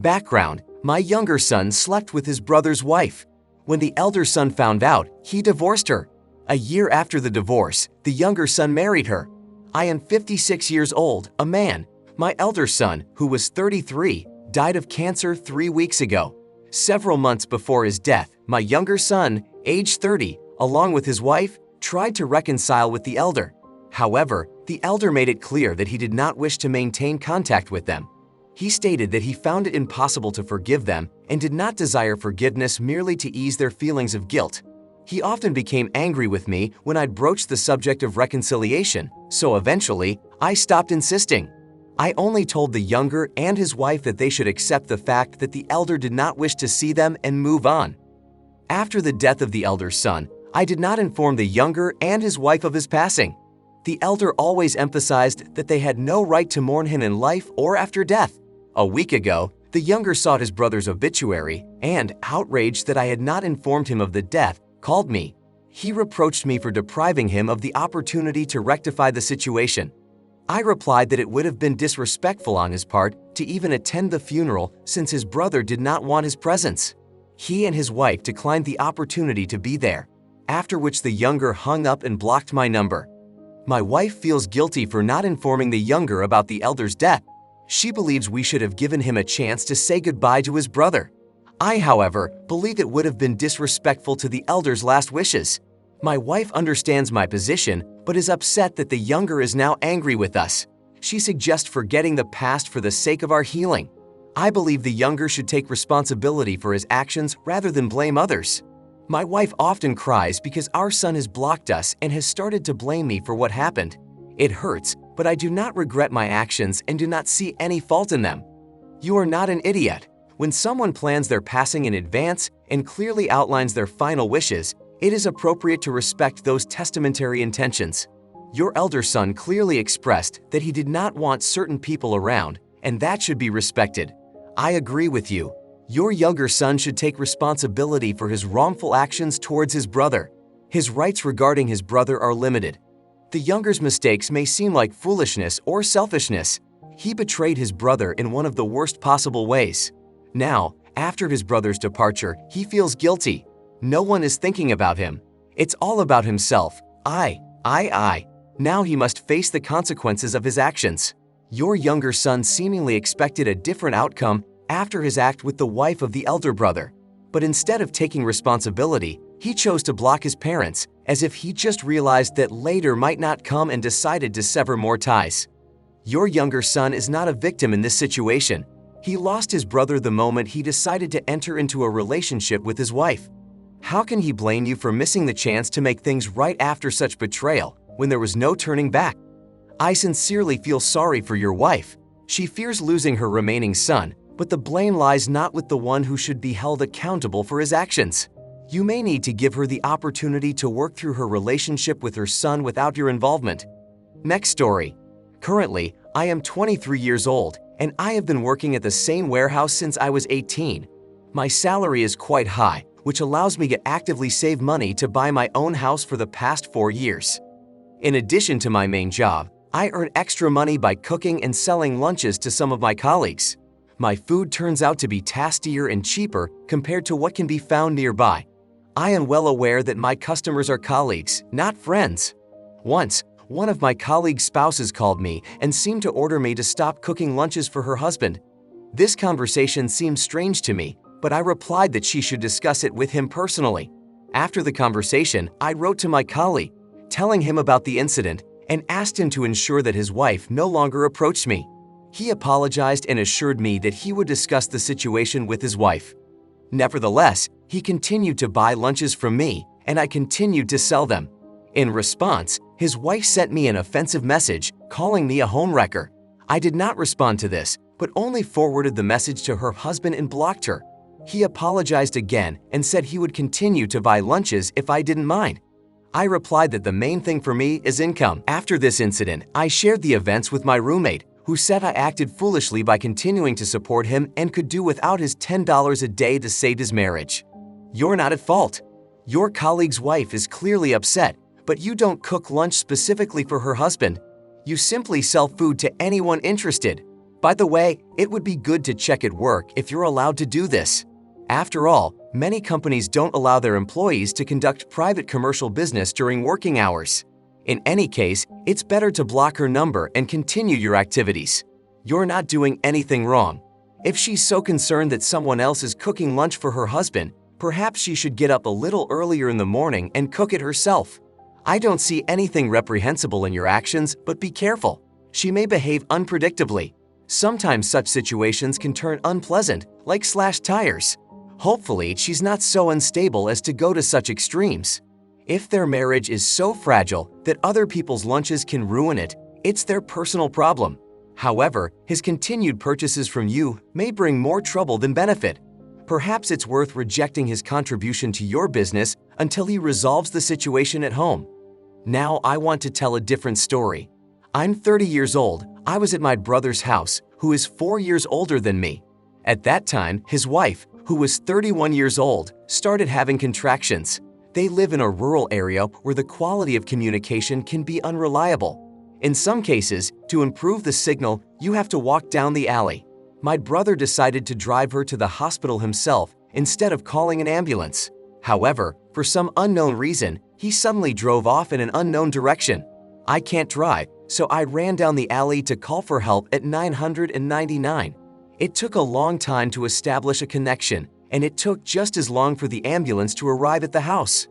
Background: my younger son slept with his brother's wife. When the elder son found out, he divorced her. A year after the divorce, the younger son married her. I am 56 years old, a man. My elder son, who was 33, died of cancer 3 weeks ago. Several months before his death, my younger son, age 30, along with his wife, tried to reconcile with the elder. However, the elder made it clear that he did not wish to maintain contact with them. He stated that he found it impossible to forgive them and did not desire forgiveness merely to ease their feelings of guilt. He often became angry with me when I'd broached the subject of reconciliation, so eventually, I stopped insisting. I only told the younger and his wife that they should accept the fact that the elder did not wish to see them and move on. After the death of the elder's son, I did not inform the younger and his wife of his passing. The elder always emphasized that they had no right to mourn him in life or after death. A week ago, the younger sought his brother's obituary and, outraged that I had not informed him of the death, called me. He reproached me for depriving him of the opportunity to rectify the situation. I replied that it would have been disrespectful on his part to even attend the funeral since his brother did not want his presence. He and his wife declined the opportunity to be there, after which the younger hung up and blocked my number. My wife feels guilty for not informing the younger about the elder's death. She believes we should have given him a chance to say goodbye to his brother. I, however, believe it would have been disrespectful to the elder's last wishes. My wife understands my position, but is upset that the younger is now angry with us. She suggests forgetting the past for the sake of our healing. I believe the younger should take responsibility for his actions rather than blame others. My wife often cries because our son has blocked us and has started to blame me for what happened. It hurts, but I do not regret my actions and do not see any fault in them. You are not an idiot. When someone plans their passing in advance and clearly outlines their final wishes, it is appropriate to respect those testamentary intentions. Your elder son clearly expressed that he did not want certain people around, and that should be respected. I agree with you. Your younger son should take responsibility for his wrongful actions towards his brother. His rights regarding his brother are limited. The younger's mistakes may seem like foolishness or selfishness. He betrayed his brother in one of the worst possible ways. Now, after his brother's departure, he feels guilty. No one is thinking about him. It's all about himself. I. Now he must face the consequences of his actions. Your younger son seemingly expected a different outcome after his act with the wife of the elder brother. But instead of taking responsibility, he chose to block his parents, as if he just realized that later might not come and decided to sever more ties. Your younger son is not a victim in this situation. He lost his brother the moment he decided to enter into a relationship with his wife. How can he blame you for missing the chance to make things right after such betrayal, when there was no turning back? I sincerely feel sorry for your wife. She fears losing her remaining son, but the blame lies not with the one who should be held accountable for his actions. You may need to give her the opportunity to work through her relationship with her son without your involvement. Next story. Currently, I am 23 years old, and I have been working at the same warehouse since I was 18. My salary is quite high, which allows me to actively save money to buy my own house for the past 4 years. In addition to my main job, I earn extra money by cooking and selling lunches to some of my colleagues. My food turns out to be tastier and cheaper compared to what can be found nearby. I am well aware that my customers are colleagues, not friends. Once, one of my colleagues' spouses called me and seemed to order me to stop cooking lunches for her husband. This conversation seemed strange to me, but I replied that she should discuss it with him personally. After the conversation, I wrote to my colleague, telling him about the incident and asked him to ensure that his wife no longer approached me. He apologized and assured me that he would discuss the situation with his wife. Nevertheless, he continued to buy lunches from me, and I continued to sell them. In response, his wife sent me an offensive message, calling me a homewrecker. I did not respond to this, but only forwarded the message to her husband and blocked her. He apologized again and said he would continue to buy lunches if I didn't mind. I replied that the main thing for me is income. After this incident, I shared the events with my roommate, who said I acted foolishly by continuing to support him and could do without his $10 a day to save his marriage. You're not at fault. Your colleague's wife is clearly upset, but you don't cook lunch specifically for her husband. You simply sell food to anyone interested. By the way, it would be good to check at work if you're allowed to do this. After all, many companies don't allow their employees to conduct private commercial business during working hours. In any case, it's better to block her number and continue your activities. You're not doing anything wrong. If she's so concerned that someone else is cooking lunch for her husband, perhaps she should get up a little earlier in the morning and cook it herself. I don't see anything reprehensible in your actions, but be careful. She may behave unpredictably. Sometimes such situations can turn unpleasant, like slashed tires. Hopefully, she's not so unstable as to go to such extremes. If their marriage is so fragile that other people's lunches can ruin it, it's their personal problem. However, his continued purchases from you may bring more trouble than benefit. Perhaps it's worth rejecting his contribution to your business until he resolves the situation at home. Now I want to tell a different story. I'm 30 years old. I was at my brother's house, who is 4 years older than me. At that time, his wife, who was 31 years old, started having contractions. They live in a rural area where the quality of communication can be unreliable. In some cases, to improve the signal, you have to walk down the alley. My brother decided to drive her to the hospital himself instead of calling an ambulance. However, for some unknown reason, he suddenly drove off in an unknown direction. I can't drive, so I ran down the alley to call for help at 999. It took a long time to establish a connection, and it took just as long for the ambulance to arrive at the house.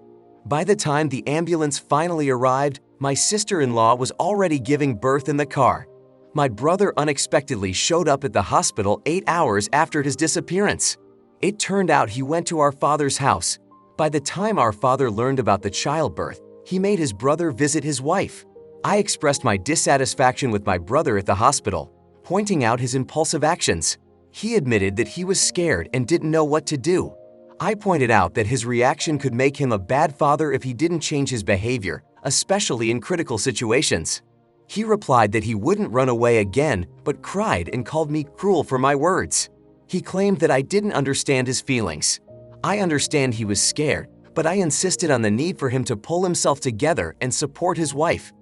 By the time the ambulance finally arrived, my sister-in-law was already giving birth in the car. My brother unexpectedly showed up at the hospital 8 hours after his disappearance. It turned out he went to our father's house. By the time our father learned about the childbirth, he made his brother visit his wife. I expressed my dissatisfaction with my brother at the hospital, pointing out his impulsive actions. He admitted that he was scared and didn't know what to do. I pointed out that his reaction could make him a bad father if he didn't change his behavior, especially in critical situations. He replied that he wouldn't run away again, but cried and called me cruel for my words. He claimed that I didn't understand his feelings. I understand he was scared, but I insisted on the need for him to pull himself together and support his wife.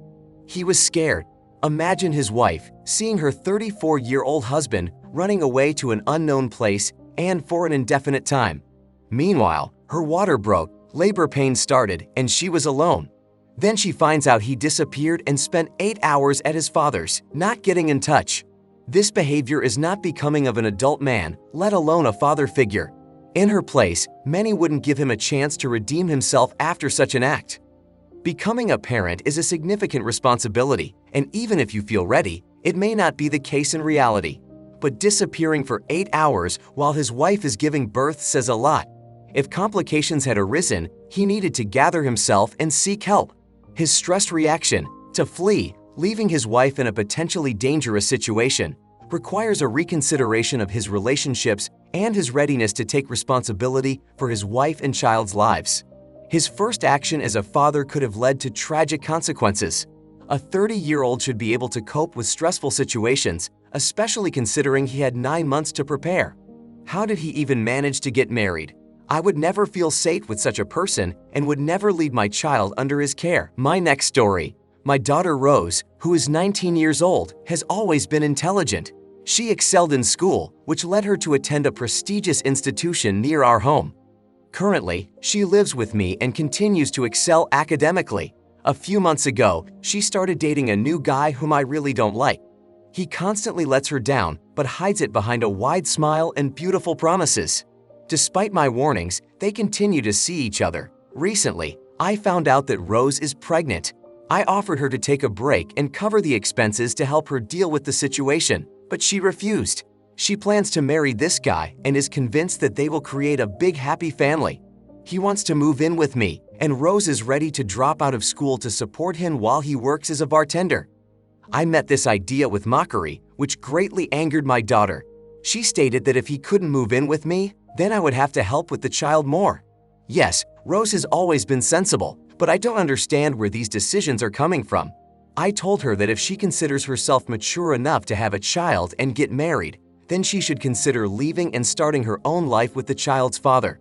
He was scared. Imagine his wife, seeing her 34-year-old husband running away to an unknown place and for an indefinite time. Meanwhile, her water broke, labor pains started, and she was alone. Then she finds out he disappeared and spent 8 hours at his father's, not getting in touch. This behavior is not becoming of an adult man, let alone a father figure. In her place, many wouldn't give him a chance to redeem himself after such an act. Becoming a parent is a significant responsibility, and even if you feel ready, it may not be the case in reality. But disappearing for 8 hours while his wife is giving birth says a lot. If complications had arisen, he needed to gather himself and seek help. His stress reaction, to flee, leaving his wife in a potentially dangerous situation, requires a reconsideration of his relationships and his readiness to take responsibility for his wife and child's lives. His first action as a father could have led to tragic consequences. A 30-year-old should be able to cope with stressful situations, especially considering he had 9 months to prepare. How did he even manage to get married? I would never feel safe with such a person and would never leave my child under his care. My next story. My daughter Rose, who is 19 years old, has always been intelligent. She excelled in school, which led her to attend a prestigious institution near our home. Currently, she lives with me and continues to excel academically. A few months ago, she started dating a new guy whom I really don't like. He constantly lets her down, but hides it behind a wide smile and beautiful promises. Despite my warnings, they continue to see each other. Recently, I found out that Rose is pregnant. I offered her to take a break and cover the expenses to help her deal with the situation, but she refused. She plans to marry this guy and is convinced that they will create a big happy family. He wants to move in with me, and Rose is ready to drop out of school to support him while he works as a bartender. I met this idea with mockery, which greatly angered my daughter. She stated that if he couldn't move in with me, then I would have to help with the child more. Yes, Rose has always been sensible, but I don't understand where these decisions are coming from. I told her that if she considers herself mature enough to have a child and get married, then she should consider leaving and starting her own life with the child's father.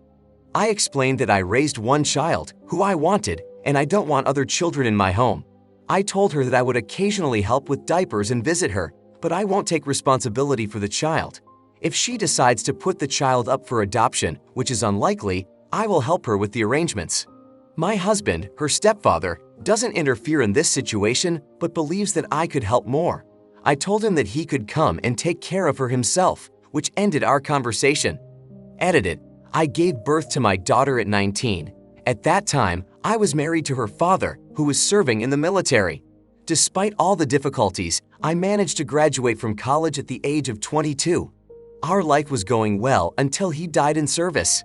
I explained that I raised one child, who I wanted, and I don't want other children in my home. I told her that I would occasionally help with diapers and visit her, but I won't take responsibility for the child. If she decides to put the child up for adoption, which is unlikely, I will help her with the arrangements. My husband, her stepfather, doesn't interfere in this situation but believes that I could help more. I told him that he could come and take care of her himself, which ended our conversation. Edited. I gave birth to my daughter at 19. At that time, I was married to her father, who was serving in the military. Despite all the difficulties, I managed to graduate from college at the age of 22. Our life was going well until he died in service.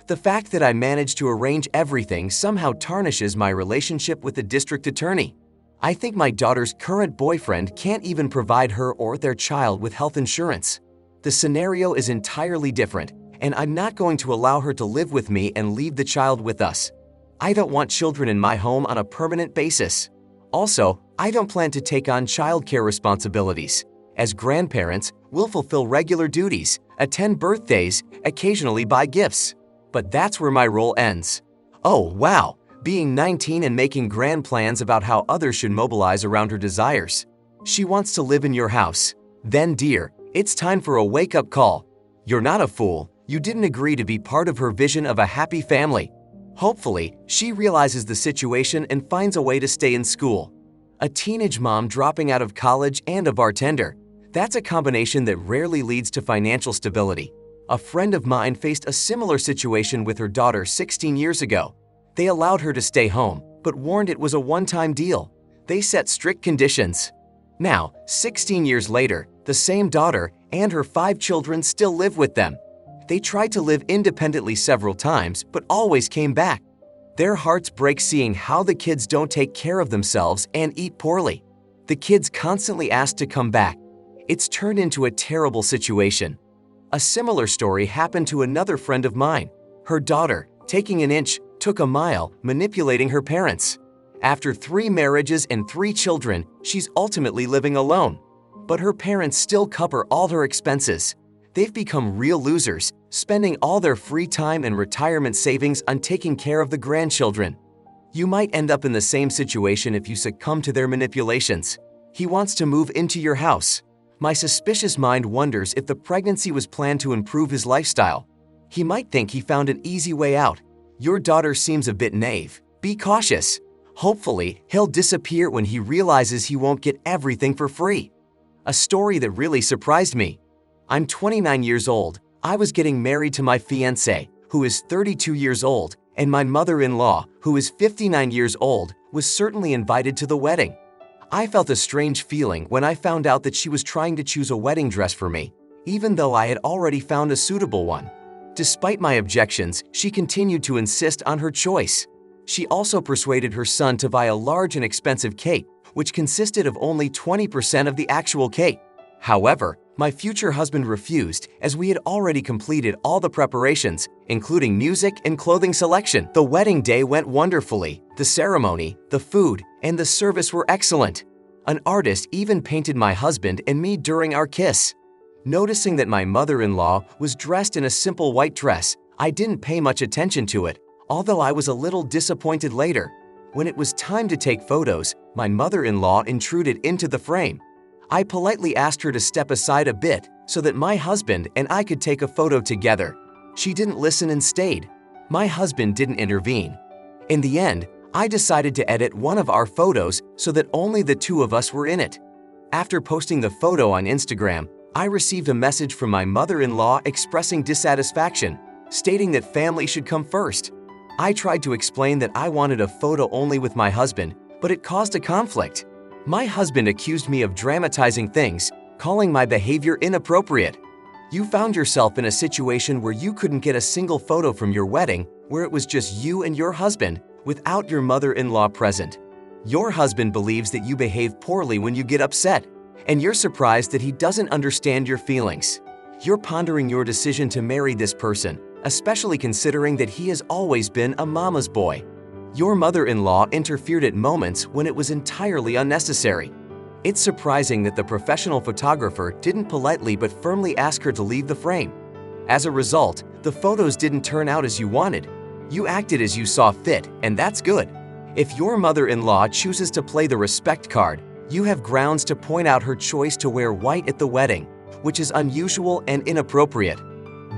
The fact that I managed to arrange everything somehow tarnishes my relationship with the district attorney. I think my daughter's current boyfriend can't even provide her or their child with health insurance. The scenario is entirely different, and I'm not going to allow her to live with me and leave the child with us. I don't want children in my home on a permanent basis. Also, I don't plan to take on childcare responsibilities. As grandparents, we'll fulfill regular duties, attend birthdays, occasionally buy gifts. But that's where my role ends. Oh, wow, being 19 and making grand plans about how others should mobilize around her desires. She wants to live in your house. Then, dear, it's time for a wake-up call. You're not a fool. You didn't agree to be part of her vision of a happy family. Hopefully, she realizes the situation and finds a way to stay in school. A teenage mom dropping out of college and a bartender. That's a combination that rarely leads to financial stability. A friend of mine faced a similar situation with her daughter 16 years ago. They allowed her to stay home, but warned it was a one-time deal. They set strict conditions. Now, 16 years later, the same daughter and her 5 children still live with them. They tried to live independently several times, but always came back. Their hearts break seeing how the kids don't take care of themselves and eat poorly. The kids constantly ask to come back. It's turned into a terrible situation. A similar story happened to another friend of mine. Her daughter, taking an inch, took a mile, manipulating her parents. After 3 marriages and 3 children, she's ultimately living alone. But her parents still cover all her expenses. They've become real losers, spending all their free time and retirement savings on taking care of the grandchildren. You might end up in the same situation if you succumb to their manipulations. He wants to move into your house. My suspicious mind wonders if the pregnancy was planned to improve his lifestyle. He might think he found an easy way out. Your daughter seems a bit naive. Be cautious. Hopefully, he'll disappear when he realizes he won't get everything for free. A story that really surprised me. I'm 29 years old. I was getting married to my fiancé, who is 32 years old, and my mother-in-law, who is 59 years old, was certainly invited to the wedding. I felt a strange feeling when I found out that she was trying to choose a wedding dress for me, even though I had already found a suitable one. Despite my objections, she continued to insist on her choice. She also persuaded her son to buy a large and expensive cake, which consisted of only 20% of the actual cake. However, my future husband refused, as we had already completed all the preparations, including music and clothing selection. The wedding day went wonderfully. The ceremony, the food, and the service were excellent. An artist even painted my husband and me during our kiss. Noticing that my mother-in-law was dressed in a simple white dress, I didn't pay much attention to it, although I was a little disappointed later. When it was time to take photos, my mother-in-law intruded into the frame. I politely asked her to step aside a bit so that my husband and I could take a photo together. She didn't listen and stayed. My husband didn't intervene. In the end, I decided to edit one of our photos so that only the 2 of us were in it. After posting the photo on Instagram, I received a message from my mother-in-law expressing dissatisfaction, stating that family should come first. I tried to explain that I wanted a photo only with my husband, but it caused a conflict. My husband accused me of dramatizing things, calling my behavior inappropriate. You found yourself in a situation where you couldn't get a single photo from your wedding, where it was just you and your husband, without your mother-in-law present. Your husband believes that you behave poorly when you get upset, and you're surprised that he doesn't understand your feelings. You're pondering your decision to marry this person, especially considering that he has always been a mama's boy. Your mother-in-law interfered at moments when it was entirely unnecessary. It's surprising that the professional photographer didn't politely but firmly ask her to leave the frame. As a result, the photos didn't turn out as you wanted. You acted as you saw fit, and that's good. If your mother-in-law chooses to play the respect card, You have grounds to point out her choice to wear white at the wedding, which is unusual and inappropriate.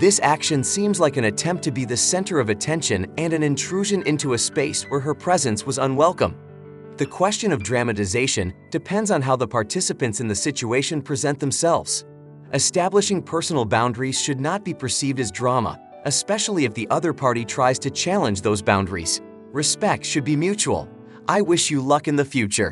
This action seems like an attempt to be the center of attention and an intrusion into a space where her presence was unwelcome. The question of dramatization depends on how the participants in the situation present themselves. Establishing personal boundaries should not be perceived as drama, especially if the other party tries to challenge those boundaries. Respect should be mutual. I wish you luck in the future.